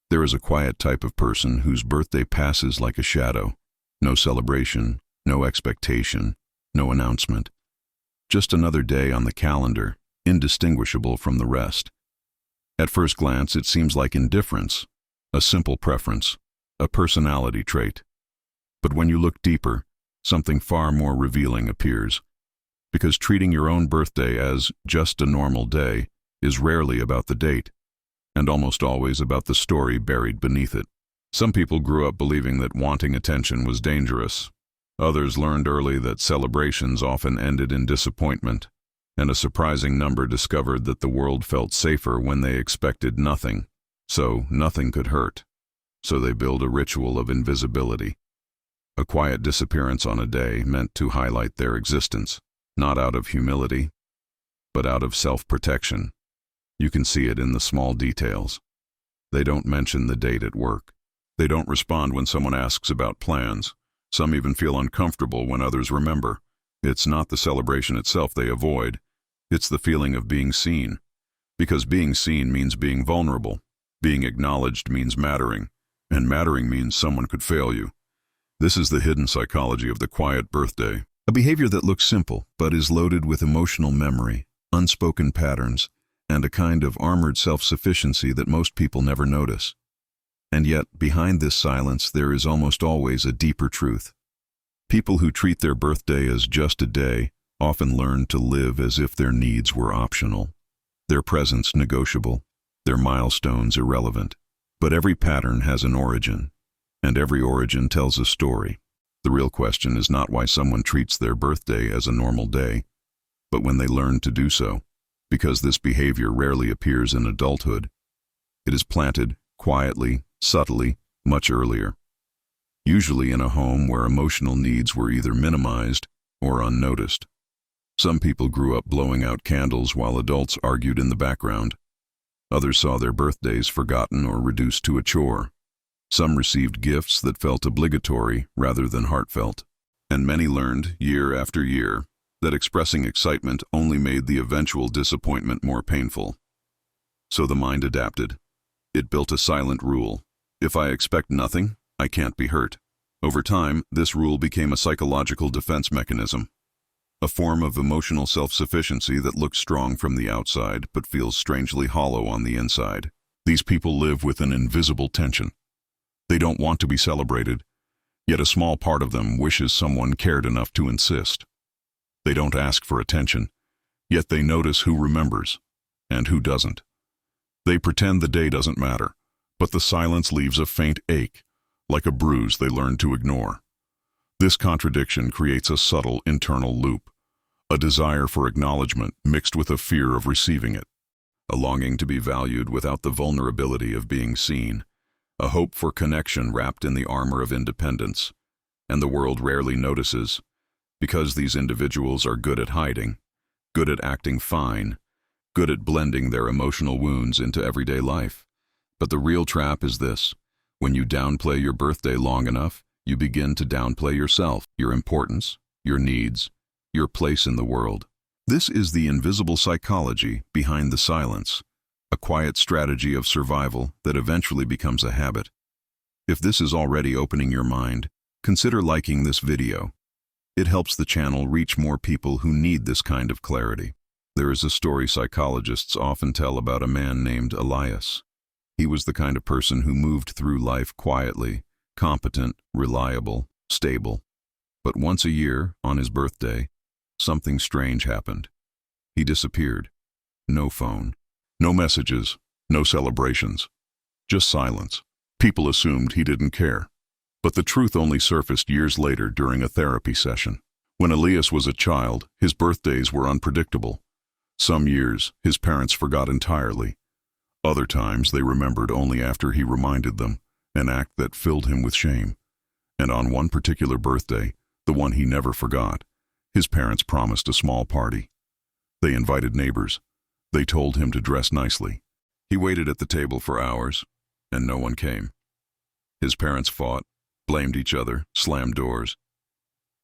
There is a quiet type of person whose birthday passes like a shadow. No celebration, no expectation, no announcement. Just another day on the calendar, indistinguishable from the rest. At first glance, it seems like indifference, a simple preference, a personality trait. But when you look deeper, something far more revealing appears. Because treating your own birthday as just a normal day is rarely about the date, and almost always about the story buried beneath it. Some people grew up believing that wanting attention was dangerous. Others learned early that celebrations often ended in disappointment, and a surprising number discovered that the world felt safer when they expected nothing, so nothing could hurt. So they build a ritual of invisibility. A quiet disappearance on a day meant to highlight their existence, not out of humility, but out of self-protection. You can see it in the small details. They don't mention the date at work. They don't respond when someone asks about plans. Some even feel uncomfortable when others remember. It's not the celebration itself they avoid. It's the feeling of being seen. Because being seen means being vulnerable. Being acknowledged means mattering. And mattering means someone could fail you. This is the hidden psychology of the quiet birthday. A behavior that looks simple, but is loaded with emotional memory, unspoken patterns, and a kind of armored self-sufficiency that most people never notice. And yet, behind this silence, there is almost always a deeper truth. People who treat their birthday as just a day often learn to live as if their needs were optional, their presence negotiable, their milestones irrelevant. But every pattern has an origin, and every origin tells a story. The real question is not why someone treats their birthday as a normal day, but when they learn to do so. Because this behavior rarely appears in adulthood. It is planted, quietly, subtly, much earlier. Usually in a home where emotional needs were either minimized or unnoticed. Some people grew up blowing out candles while adults argued in the background. Others saw their birthdays forgotten or reduced to a chore. Some received gifts that felt obligatory rather than heartfelt. And many learned, year after year, that expressing excitement only made the eventual disappointment more painful. So the mind adapted. It built a silent rule. If I expect nothing, I can't be hurt. Over time, this rule became a psychological defense mechanism. A form of emotional self-sufficiency that looks strong from the outside but feels strangely hollow on the inside. These people live with an invisible tension. They don't want to be celebrated, yet a small part of them wishes someone cared enough to insist. They don't ask for attention, yet they notice who remembers and who doesn't. They pretend the day doesn't matter, but the silence leaves a faint ache, like a bruise they learn to ignore. This contradiction creates a subtle internal loop, a desire for acknowledgement mixed with a fear of receiving it, a longing to be valued without the vulnerability of being seen, a hope for connection wrapped in the armor of independence. And the world rarely notices, because these individuals are good at hiding, good at acting fine, good at blending their emotional wounds into everyday life. But the real trap is this: when you downplay your birthday long enough, you begin to downplay yourself, your importance, your needs, your place in the world. This is the invisible psychology behind the silence, a quiet strategy of survival that eventually becomes a habit. If this is already opening your mind, consider liking this video. It helps the channel reach more people who need this kind of clarity. There is a story psychologists often tell about a man named Elias. He was the kind of person who moved through life quietly, competent, reliable, stable. But once a year, on his birthday, something strange happened. He disappeared. No phone, no messages, no celebrations, just silence. People assumed he didn't care. But the truth only surfaced years later during a therapy session. When Elias was a child, his birthdays were unpredictable. Some years, his parents forgot entirely. Other times, they remembered only after he reminded them, an act that filled him with shame. And on one particular birthday, the one he never forgot, his parents promised a small party. They invited neighbors. They told him to dress nicely. He waited at the table for hours, and no one came. His parents fought, blamed each other, slammed doors.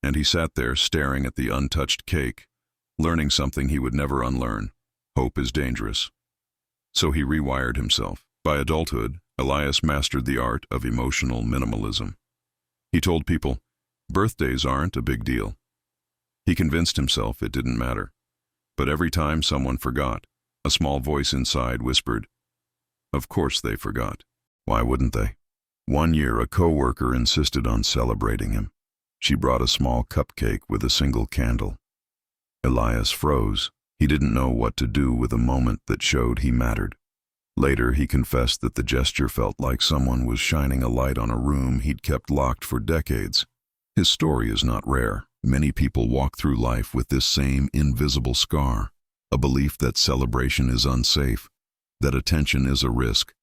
And he sat there staring at the untouched cake, learning something he would never unlearn. Hope is dangerous. So he rewired himself. By adulthood, Elias mastered the art of emotional minimalism. He told people, birthdays aren't a big deal. He convinced himself it didn't matter. But every time someone forgot, a small voice inside whispered, of course they forgot. Why wouldn't they? One year, a coworker insisted on celebrating him. She brought a small cupcake with a single candle. Elias froze. He didn't know what to do with a moment that showed he mattered. Later, he confessed that the gesture felt like someone was shining a light on a room he'd kept locked for decades. His story is not rare. Many people walk through life with this same invisible scar, a belief that celebration is unsafe, that attention is a risk,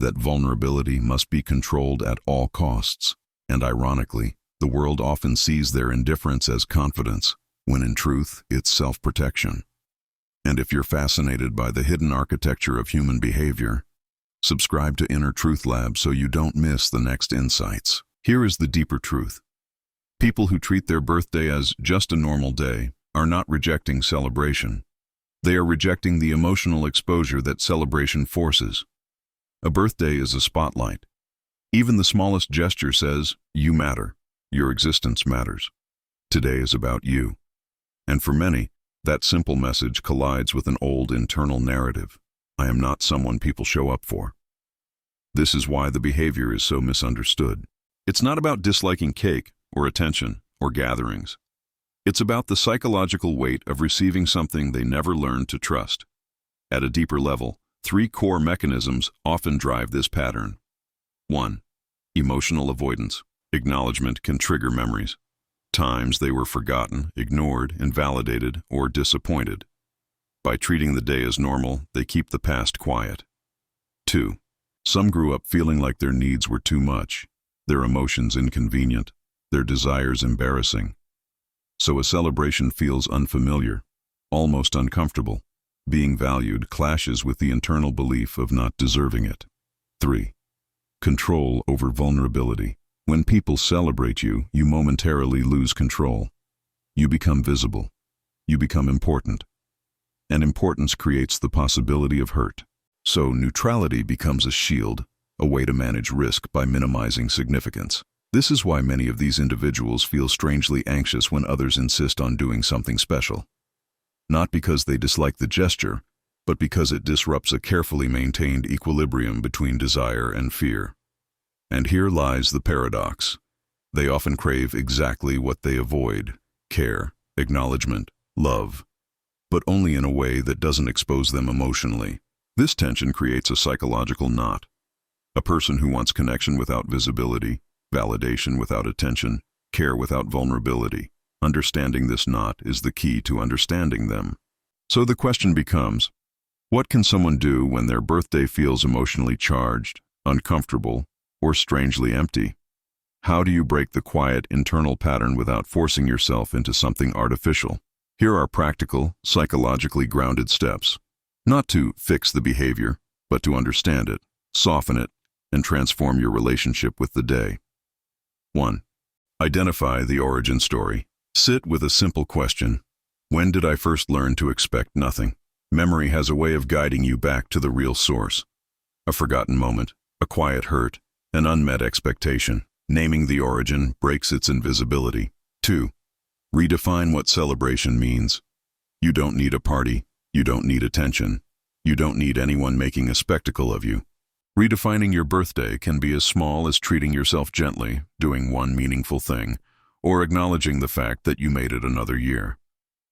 that vulnerability must be controlled at all costs. And ironically, the world often sees their indifference as confidence, when in truth, it's self-protection. And if you're fascinated by the hidden architecture of human behavior, subscribe to Inner Truth Lab so you don't miss the next insights. Here is the deeper truth. People who treat their birthday as just a normal day are not rejecting celebration. They are rejecting the emotional exposure that celebration forces. A birthday is a spotlight. Even the smallest gesture says, you matter. Your existence matters. Today is about you. And for many, that simple message collides with an old internal narrative. I am not someone people show up for. This is why the behavior is so misunderstood. It's not about disliking cake or attention or gatherings. It's about the psychological weight of receiving something they never learned to trust. At a deeper level, 3 core mechanisms often drive this pattern. 1. Emotional avoidance. Acknowledgement can trigger memories. Times they were forgotten, ignored, invalidated, or disappointed. By treating the day as normal, they keep the past quiet. 2. Some grew up feeling like their needs were too much, their emotions inconvenient, their desires embarrassing. So a celebration feels unfamiliar, almost uncomfortable. Being valued clashes with the internal belief of not deserving it. 3. Control over vulnerability. When people celebrate you, you momentarily lose control. You become visible. You become important. And importance creates the possibility of hurt. So neutrality becomes a shield, a way to manage risk by minimizing significance. This is why many of these individuals feel strangely anxious when others insist on doing something special. Not because they dislike the gesture, but because it disrupts a carefully maintained equilibrium between desire and fear. And here lies the paradox. They often crave exactly what they avoid: care, acknowledgement, love, but only in a way that doesn't expose them emotionally. This tension creates a psychological knot. A person who wants connection without visibility, validation without attention, care without vulnerability. Understanding this knot is the key to understanding them. So the question becomes, what can someone do when their birthday feels emotionally charged, uncomfortable, or strangely empty? How do you break the quiet internal pattern without forcing yourself into something artificial? Here are practical, psychologically grounded steps. Not to fix the behavior, but to understand it, soften it, and transform your relationship with the day. 1. Identify the origin story. Sit with a simple question. When did I first learn to expect nothing? Memory has a way of guiding you back to the real source. A forgotten moment, a quiet hurt, an unmet expectation. Naming the origin breaks its invisibility. 2. Redefine what celebration means. You don't need a party. You don't need attention. You don't need anyone making a spectacle of you. Redefining your birthday can be as small as treating yourself gently, doing one meaningful thing, or acknowledging the fact that you made it another year.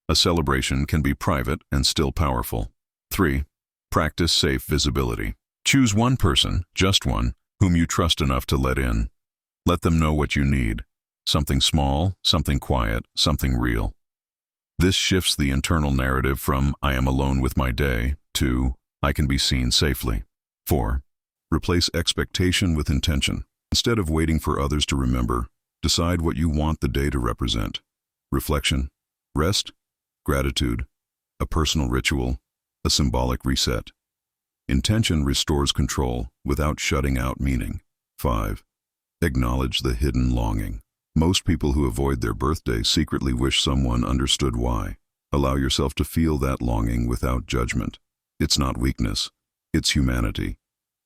A celebration can be private and still powerful. 3. Practice safe visibility. Choose one person, just one, whom you trust enough to let in. Let them know what you need. Something small, something quiet, something real. This shifts the internal narrative from I am alone with my day to I can be seen safely. 4. Replace expectation with intention. Instead of waiting for others to remember, decide what you want the day to represent. Reflection, rest, gratitude, a personal ritual, a symbolic reset. Intention restores control without shutting out meaning. 5. Acknowledge the hidden longing. Most people who avoid their birthday secretly wish someone understood why. Allow yourself to feel that longing without judgment. It's not weakness, it's humanity.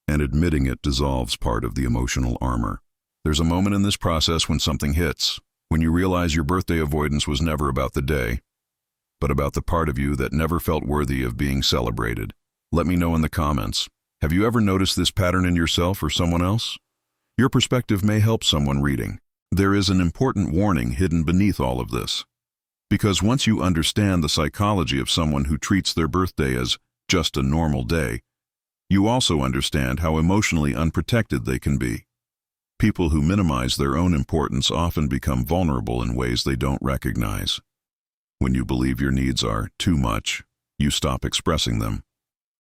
and admitting it dissolves part of the emotional armor. There's a moment in this process when something hits, when you realize your birthday avoidance was never about the day, but about the part of you that never felt worthy of being celebrated. Let me know in the comments. Have you ever noticed this pattern in yourself or someone else? Your perspective may help someone reading. There is an important warning hidden beneath all of this. Because once you understand the psychology of someone who treats their birthday as just a normal day, you also understand how emotionally unprotected they can be. People who minimize their own importance often become vulnerable in ways they don't recognize. When you believe your needs are too much, you stop expressing them.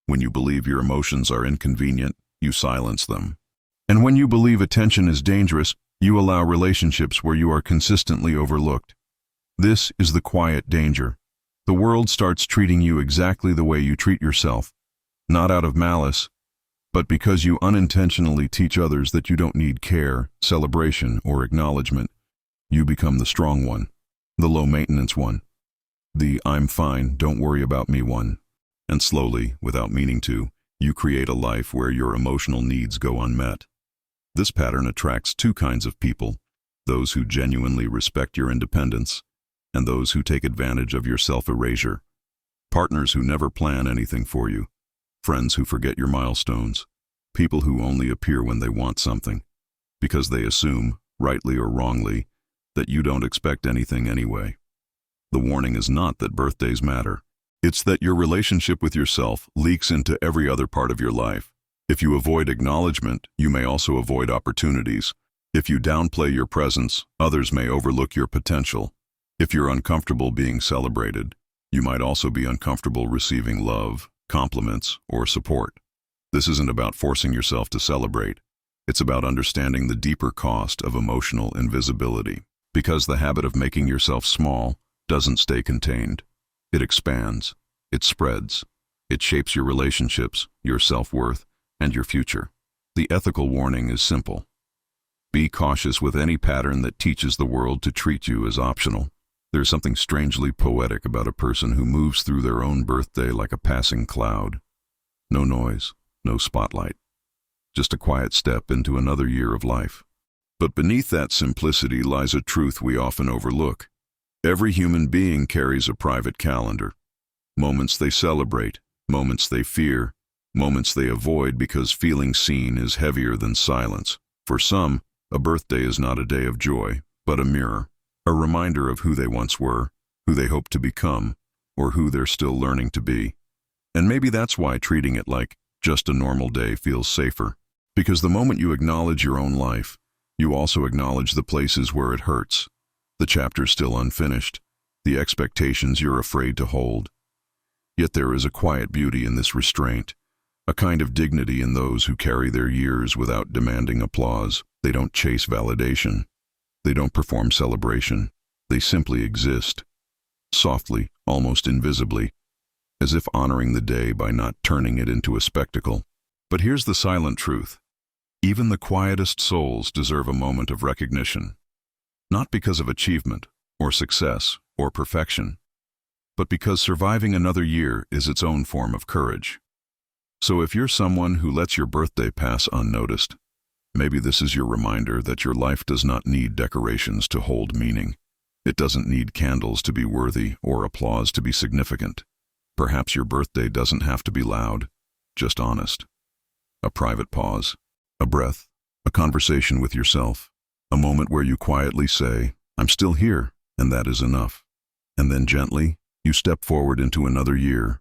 When you believe your emotions are inconvenient, you silence them. And when you believe attention is dangerous, you allow relationships where you are consistently overlooked. This is the quiet danger. The world starts treating you exactly the way you treat yourself, not out of malice, but because you unintentionally teach others that you don't need care, celebration, or acknowledgement. You become the strong one, the low-maintenance one, the "I'm fine, don't worry about me" one. And slowly, without meaning to, you create a life where your emotional needs go unmet. This pattern attracts two kinds of people: those who genuinely respect your independence, and those who take advantage of your self-erasure. Partners who never plan anything for you. Friends who forget your milestones. People who only appear when they want something, because they assume, rightly or wrongly, that you don't expect anything anyway. The warning is not that birthdays matter. It's that your relationship with yourself leaks into every other part of your life. If you avoid acknowledgement, you may also avoid opportunities. If you downplay your presence, others may overlook your potential. If you're uncomfortable being celebrated, you might also be uncomfortable receiving love, compliments, or support. This isn't about forcing yourself to celebrate. It's about understanding the deeper cost of emotional invisibility. Because the habit of making yourself small doesn't stay contained. It expands, it spreads, it shapes your relationships, your self-worth, and your future. The ethical warning is simple. Be cautious with any pattern that teaches the world to treat you as optional. There's something strangely poetic about a person who moves through their own birthday like a passing cloud. No noise, no spotlight. Just a quiet step into another year of life. But beneath that simplicity lies a truth we often overlook. Every human being carries a private calendar. Moments they celebrate, moments they fear, moments they avoid because feeling seen is heavier than silence. For some, a birthday is not a day of joy, but a mirror. A reminder of who they once were, who they hope to become, or who they're still learning to be. And maybe that's why treating it like just a normal day feels safer. Because the moment you acknowledge your own life, you also acknowledge the places where it hurts, the chapters still unfinished, the expectations you're afraid to hold. Yet there is a quiet beauty in this restraint, a kind of dignity in those who carry their years without demanding applause. They don't chase validation. They don't perform celebration. They simply exist, softly, almost invisibly, as if honoring the day by not turning it into a spectacle. But here's the silent truth. Even the quietest souls deserve a moment of recognition, not because of achievement, or success, or perfection, but because surviving another year is its own form of courage. So if you're someone who lets your birthday pass unnoticed, maybe this is your reminder that your life does not need decorations to hold meaning. It doesn't need candles to be worthy or applause to be significant. Perhaps your birthday doesn't have to be loud, just honest. A private pause, a breath, a conversation with yourself, a moment where you quietly say, "I'm still here," and that is enough. And then gently, you step forward into another year,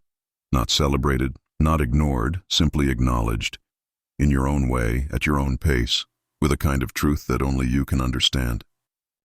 not celebrated, not ignored, simply acknowledged, in your own way, at your own pace, with a kind of truth that only you can understand.